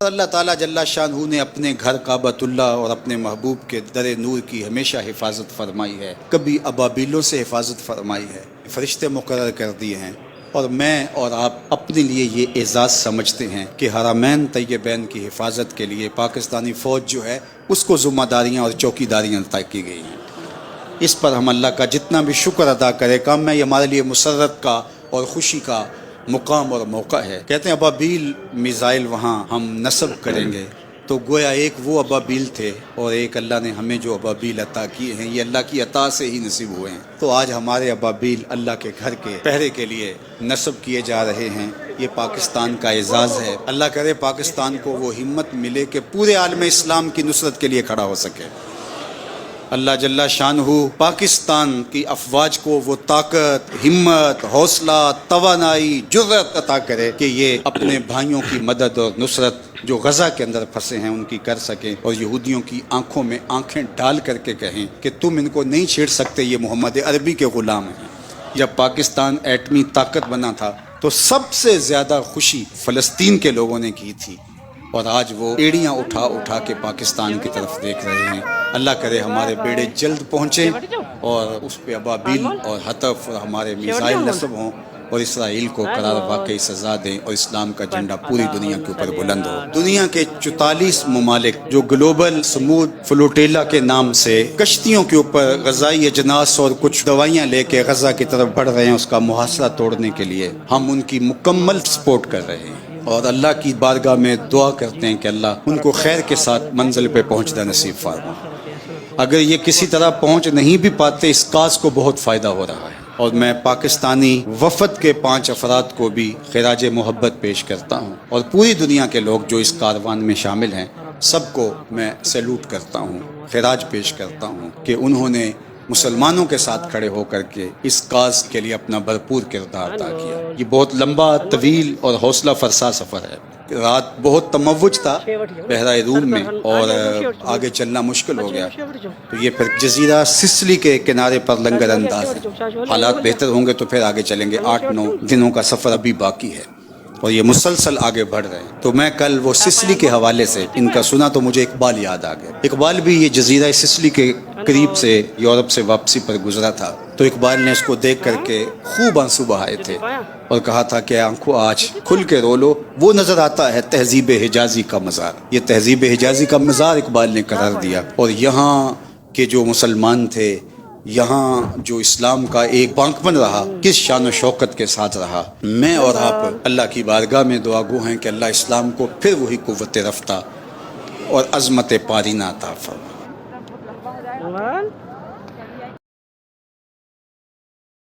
اللہ تعالیٰ جل شانہ نے اپنے گھر کعبۃ اللہ اور اپنے محبوب کے در نور کی ہمیشہ حفاظت فرمائی ہے، کبھی ابابیلوں سے حفاظت فرمائی ہے، فرشتے مقرر کر دیے ہیں، اور میں اور آپ اپنے لیے یہ اعزاز سمجھتے ہیں کہ حرمین طیبین کی حفاظت کے لیے پاکستانی فوج جو ہے اس کو ذمہ داریاں اور چوکی داریاں طے کی گئی ہیں۔ اس پر ہم اللہ کا جتنا بھی شکر ادا کرے کام میں، یہ ہمارے لیے مسرت کا اور خوشی کا مقام اور موقع ہے۔ کہتے ہیں ابابیل میزائل وہاں ہم نصب کریں گے، تو گویا ایک وہ ابابیل تھے اور ایک اللہ نے ہمیں جو ابابیل عطا کیے ہیں، یہ اللہ کی عطا سے ہی نصیب ہوئے ہیں۔ تو آج ہمارے ابابیل اللہ کے گھر کے پہرے کے لیے نصب کیے جا رہے ہیں، یہ پاکستان کا اعزاز ہے۔ اللہ کرے پاکستان کو وہ ہمت ملے کہ پورے عالم اسلام کی نصرت کے لیے کھڑا ہو سکے۔ اللہ جل شانہ پاکستان کی افواج کو وہ طاقت، ہمت، حوصلہ، توانائی، جرأت عطا کرے کہ یہ اپنے بھائیوں کی مدد اور نصرت جو غزہ کے اندر پھنسے ہیں ان کی کر سکیں، اور یہودیوں کی آنکھوں میں آنکھیں ڈال کر کے کہیں کہ تم ان کو نہیں چھیڑ سکتے، یہ محمد عربی کے غلام ہیں۔ جب پاکستان ایٹمی طاقت بنا تھا تو سب سے زیادہ خوشی فلسطین کے لوگوں نے کی تھی، اور آج وہ ایڑیاں اٹھا اٹھا کے پاکستان کی طرف دیکھ رہے ہیں۔ اللہ کرے ہمارے بیڑے جلد پہنچیں اور اس پہ ابابیل اور حطف اور ہمارے میزائل نصب ہوں، اور اسرائیل کو قرار واقعی سزا دیں، اور اسلام کا جھنڈا پوری دنیا کے اوپر بلند ہو۔ دنیا کے 44 ممالک جو گلوبل سمود فلوٹیلا کے نام سے کشتیوں کے اوپر غذائی اجناس اور کچھ دوائیاں لے کے غزہ کی طرف بڑھ رہے ہیں، اس کا محاصرہ توڑنے کے لیے ہم ان کی مکمل سپورٹ کر رہے ہیں، اور اللہ کی بارگاہ میں دعا کرتے ہیں کہ اللہ ان کو خیر کے ساتھ منزل پہ پہنچنا نصیب فرما۔ اگر یہ کسی طرح پہنچ نہیں بھی پاتے، اس کاز کو بہت فائدہ ہو رہا ہے، اور میں پاکستانی وفد کے 5 افراد کو بھی خراج محبت پیش کرتا ہوں، اور پوری دنیا کے لوگ جو اس کاروان میں شامل ہیں سب کو میں سیلوٹ کرتا ہوں، خراج پیش کرتا ہوں کہ انہوں نے مسلمانوں کے ساتھ کھڑے ہو کر کے اس کاز کے لیے اپنا بھرپور کردار ادا کیا۔ یہ بہت لمبا، طویل اور حوصلہ فرسا سفر ہے۔ رات بہت تموج تھا بحیرہ روم میں، اور آگے چلنا مشکل ہو گیا، تو یہ پھر جزیرہ سسلی کے کنارے پر لنگر انداز ہے۔ حالات بہتر ہوں گے تو پھر آگے چلیں گے۔ 8-9 دنوں کا سفر ابھی باقی ہے، اور یہ مسلسل آگے بڑھ رہے ہیں۔ تو میں کل وہ سسلی کے حوالے سے ان کا سنا تو مجھے اقبال یاد آ گیا۔ اقبال بھی یہ جزیرہ سسلی کے قریب سے یورپ سے واپسی پر گزرا تھا، تو اقبال نے اس کو دیکھ کر کے خوب آنسو بہائے تھے اور کہا تھا کہ آنکھوں آج کھل کے رو لو، وہ نظر آتا ہے تہذیب حجازی کا مزار۔ یہ تہذیب حجازی کا مزار اقبال نے قرار دیا، اور یہاں کے جو مسلمان تھے، یہاں جو اسلام کا ایک بانکپن رہا، کس شان و شوکت کے ساتھ رہا۔ میں اور آپ اللہ کی بارگاہ میں دعا گو ہیں کہ اللہ اسلام کو پھر وہی قوت رفتہ اور عظمت پارینہ عطا فرمائے۔